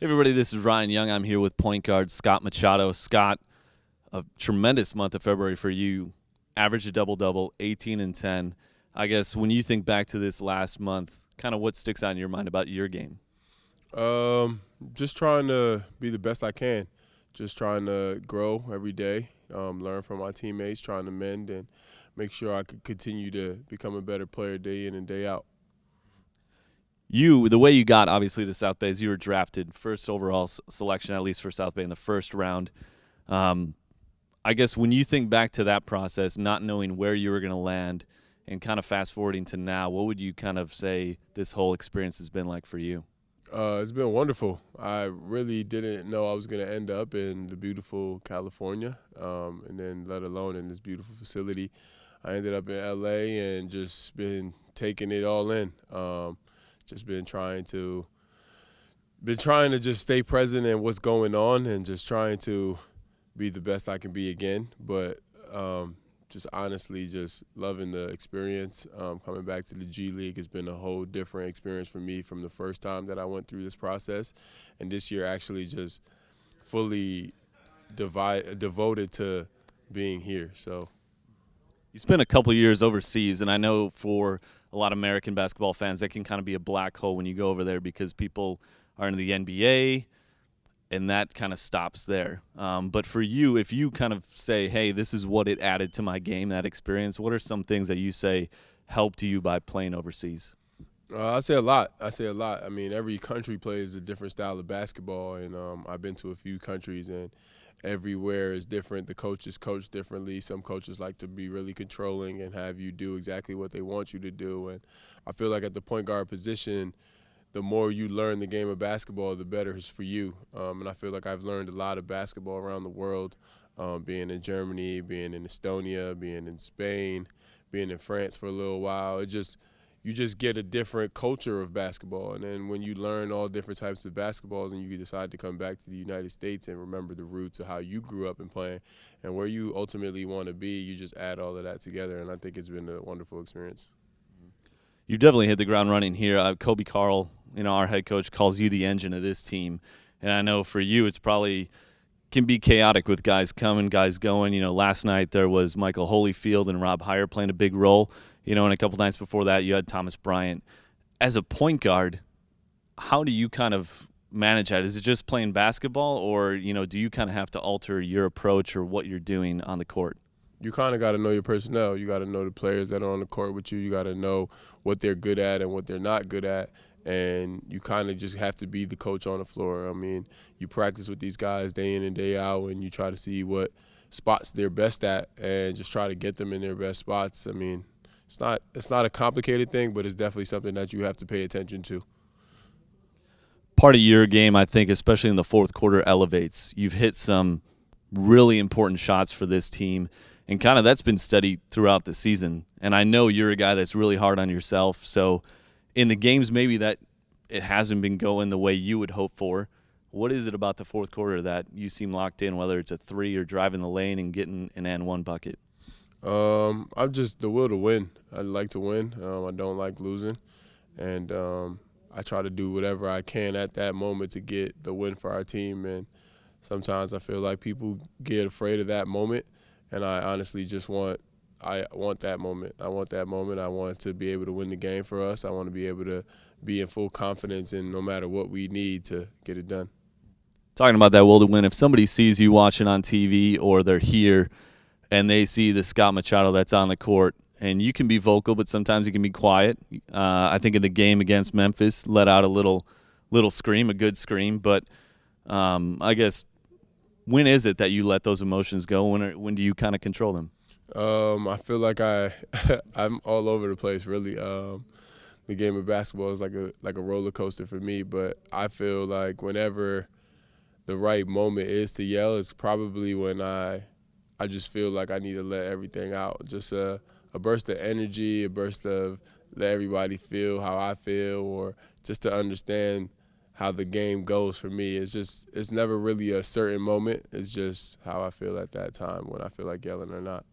Hey everybody, this is Ryan Young. I'm here with point guard Scott Machado. Scott, a tremendous month of February for you. Average a double-double, 18 and 10. I guess when you think back to this last month, kind of what sticks out in your mind about your game? Just trying to be the best I can. Just trying to grow every day, learn from my teammates, trying to mend and make sure I could continue to become a better player day in and day out. The way you got obviously to South Bay is you were drafted first overall selection, at least for South Bay in the first round. I guess when you think back to that process, not knowing where you were going to land and kind of fast forwarding to now, what would you kind of say this whole experience has been like for you? It's been wonderful. I really didn't know I was going to end up in the beautiful California, and then let alone in this beautiful facility. I ended up in LA and just been taking it all in. Just been trying to just stay present in what's going on and just trying to be the best I can be again. But just honestly just loving the experience. Coming back to the G League has been a whole different experience for me from the first time that I went through this process. And this year actually just fully devoted to being here. So You spent a couple years overseas, and I know for a lot of American basketball fans, that can kind of be a black hole when you go over there because people are in the NBA, and that kind of stops there. But for you, if you kind of say, hey, this is what it added to my game, that experience, what are some things that you say helped you by playing overseas? I say a lot. I mean, every country plays a different style of basketball, and I've been to a few countries, and everywhere is different. The coaches coach differently. Some coaches like to be really controlling and have you do exactly what they want you to do. And I feel like at the point guard position, the more you learn the game of basketball, the better it's for you. And I feel like I've learned a lot of basketball around the world, being in Germany, being in Estonia, being in Spain, being in France for a little while. You just get a different culture of basketball. And then when you learn all different types of basketballs and you decide to come back to the United States and remember the roots of how you grew up and playing and where you ultimately want to be, you just add all of that together. And I think it's been a wonderful experience. You definitely hit the ground running here. Kobe Carl, our head coach, calls you the engine of this team. And I know for you it's probably can be chaotic with guys coming, guys going. Last night there was Michael Holyfield and Rob Heyer playing a big role. And a couple nights before that you had Thomas Bryant. As a point guard, how do you kind of manage that? Is it just playing basketball, or do you kind of have to alter your approach or what you're doing on the court? You kind of got to know your personnel. You got to know the players that are on the court with you. You got to know what they're good at and what they're not good at. And you kind of just have to be the coach on the floor. I mean, you practice with these guys day in and day out, and you try to see what spots they're best at and just try to get them in their best spots. I mean, it's not a complicated thing, but it's definitely something that you have to pay attention to. Part of your game, I think, especially in the fourth quarter, elevates. You've hit some really important shots for this team, and kind of that's been steady throughout the season. And I know you're a guy that's really hard on yourself, so in the games maybe that it hasn't been going the way you would hope for. What is it about the fourth quarter that you seem locked in, whether it's a three or driving the lane and getting an and one bucket? I'm just the will to win. I like to win. I don't like losing, and I try to do whatever I can at that moment to get the win for our team. And sometimes I feel like people get afraid of that moment, and I honestly just want that moment. I want that moment. I want to be able to win the game for us. I want to be able to be in full confidence in no matter what we need to get it done. Talking about that will to win, if somebody sees you watching on TV or they're here and they see the Scott Machado that's on the court, and you can be vocal, but sometimes you can be quiet. I think in the game against Memphis, let out a little scream, a good scream. But I guess when is it that you let those emotions go? When do you kind of control them? I feel like I'm all over the place, really. The game of basketball is like a roller coaster for me, but I feel like whenever the right moment is to yell, it's probably when I just feel like I need to let everything out. Just a burst of energy, a burst of let everybody feel how I feel, or just to understand how the game goes for me. It's never really a certain moment. It's just how I feel at that time when I feel like yelling or not.